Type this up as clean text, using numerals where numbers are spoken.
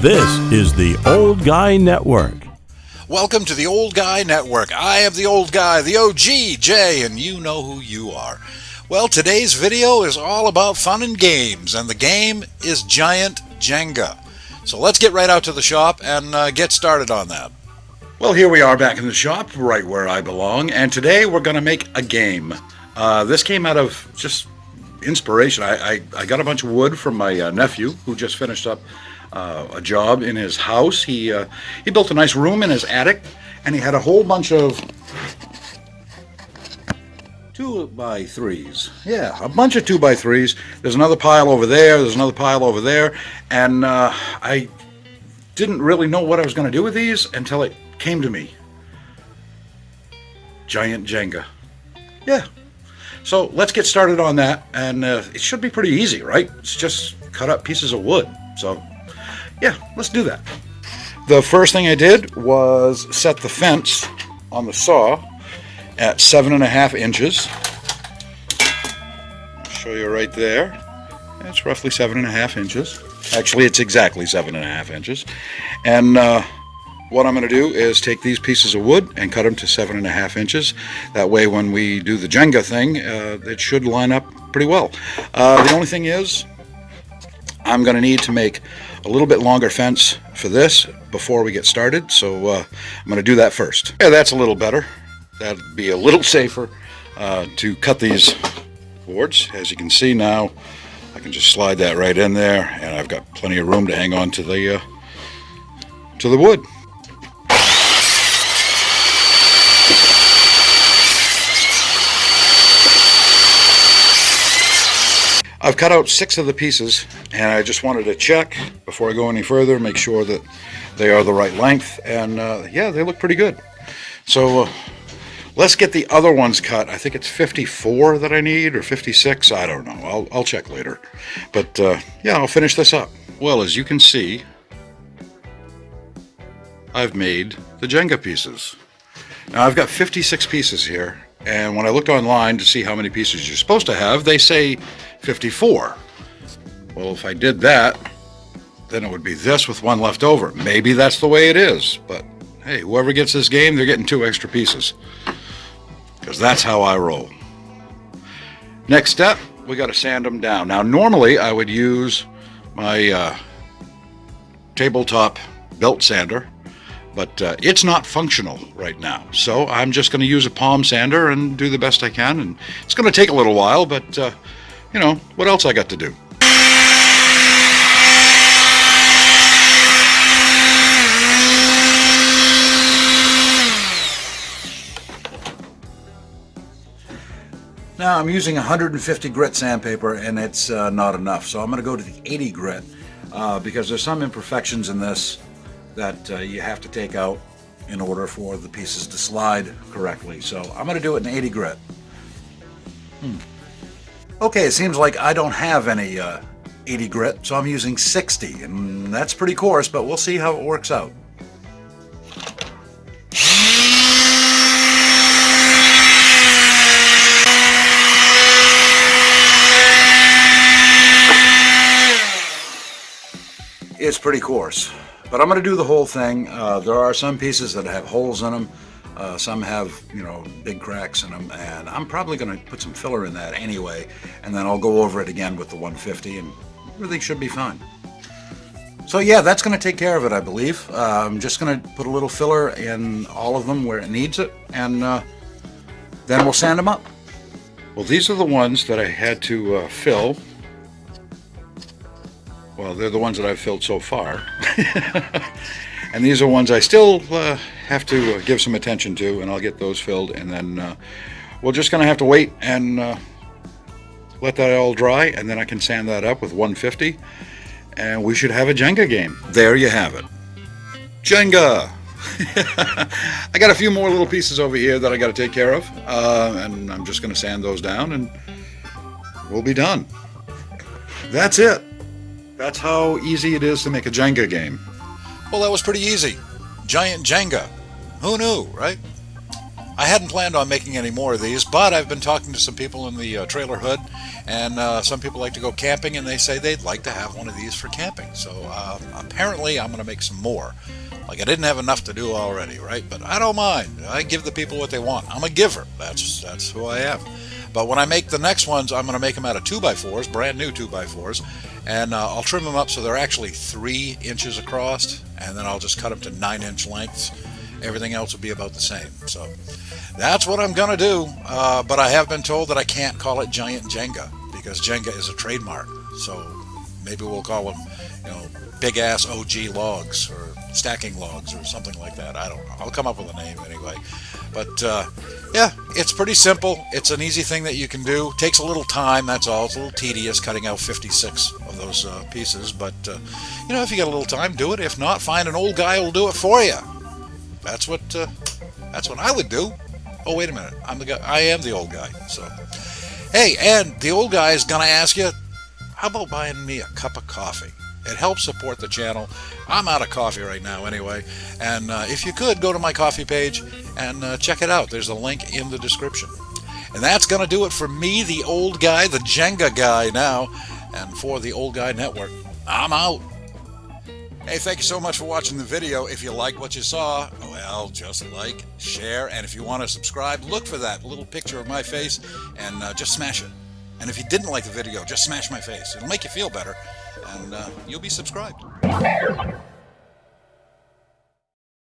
This is the Old Guy Network. Welcome to the Old Guy Network. I am the old guy, the OG, Jay, and you know who you are. Well, today's video is all about fun and games, and the game is Giant Jenga. So let's get right out to the shop and get started on that. Well, here we are back in the shop, right where I belong, and today we're going to make a game. This came out of just inspiration. I got a bunch of wood from my nephew, who just finished up a job in his house. He built a nice room in his attic, and he had a whole bunch of 2x3s. Yeah, a bunch of 2x3s. There's another pile over there. There's another pile over there, and I didn't really know what I was going to do with these until it came to me. Giant Jenga. Yeah. So let's get started on that, and it should be pretty easy, right? It's just cut up pieces of wood. So yeah, let's do that. The first thing I did was set the fence on the saw at 7.5 inches. I'll show you right there. It's roughly 7.5 inches. Actually, it's exactly 7.5 inches. And what I'm going to do is take these pieces of wood and cut them to 7.5 inches. That way, when we do the Jenga thing, it should line up pretty well. The only thing is, I'm going to need to make a little bit longer fence for this before we get started, so I'm going to do that first. Yeah, that's a little better. That'd be a little safer to cut these boards. As you can see now, I can just slide that right in there, and I've got plenty of room to hang on to the wood. I've cut out 6 of the pieces, and I just wanted to check before I go any further, make sure that they are the right length, and yeah, they look pretty good. So let's get the other ones cut. I think it's 54 that I need, or 56, I don't know. I'll check later. But yeah, I'll finish this up. Well, as you can see, I've made the Jenga pieces. Now I've got 56 pieces here, and when I looked online to see how many pieces you're supposed to have, they say 54. Well, if I did that, then it would be this with one left over. Maybe that's the way it is, but hey, whoever gets this game, they're getting 2 extra pieces, because that's how I roll. Next step, we got to sand them down. Now, normally I would use my tabletop belt sander, but it's not functional right now, so I'm just going to use a palm sander and do the best I can, and it's going to take a little while, but you know, what else I got to do? Now I'm using 150 grit sandpaper, and it's not enough, so I'm going to go to the 80 grit because there's some imperfections in this that you have to take out in order for the pieces to slide correctly. So I'm going to do it in 80 grit. Okay, it seems like I don't have any 80 grit, so I'm using 60, and that's pretty coarse, but we'll see how it works out. It's pretty coarse, but I'm going to do the whole thing. There are some pieces that have holes in them. Some have, you know, big cracks in them, and I'm probably going to put some filler in that anyway, and then I'll go over it again with the 150, and everything should be fine. So yeah, that's going to take care of it, I believe. I'm just going to put a little filler in all of them where it needs it, and then we'll sand them up. Well, these are the ones that I had to fill. Well, they're the ones that I've filled so far. And these are ones I still have to give some attention to, and I'll get those filled, and then we're just going to have to wait and let that all dry, and then I can sand that up with 150, and we should have a Jenga game. There you have it. Jenga! I got a few more little pieces over here that I got to take care of, and I'm just going to sand those down, and we'll be done. That's it. That's how easy it is to make a Jenga game. Well, that was pretty easy. Giant Jenga. Who knew, right? I hadn't planned on making any more of these, but I've been talking to some people in the trailer hood, and some people like to go camping, and they say they'd like to have one of these for camping. So apparently I'm going to make some more. Like, I didn't have enough to do already, right? But I don't mind. I give the people what they want. I'm a giver. That's who I am. But when I make the next ones, I'm going to make them out of 2x4s, brand new 2x4s, and I'll trim them up so they're actually 3 inches across, and then I'll just cut them to 9-inch lengths. Everything else will be about the same. So that's what I'm going to do. But I have been told that I can't call it Giant Jenga because Jenga is a trademark. So maybe we'll call them, BIGASS OG logs or stacking logs or something like that. I don't know. I'll come up with a name anyway. But yeah, it's pretty simple. It's an easy thing that you can do. Takes a little time, that's all. It's a little tedious cutting out 56 of those pieces. But if you got a little time, do it. If not, find an old guy who'll do it for you. That's what I would do. Oh, wait a minute. I am the old guy. So, hey, and the old guy is gonna ask you, how about buying me a cup of coffee? It helps support the channel. I'm out of coffee right now anyway. And if you could, go to my coffee page and check it out. There's a link in the description. And that's going to do it for me, the old guy, the Jenga guy now. And for the Old Guy Network, I'm out. Hey, thank you so much for watching the video. If you like what you saw, well, just like, share, and if you want to subscribe, look for that little picture of my face and just smash it. And if you didn't like the video, just smash my face. It'll make you feel better, and you'll be subscribed.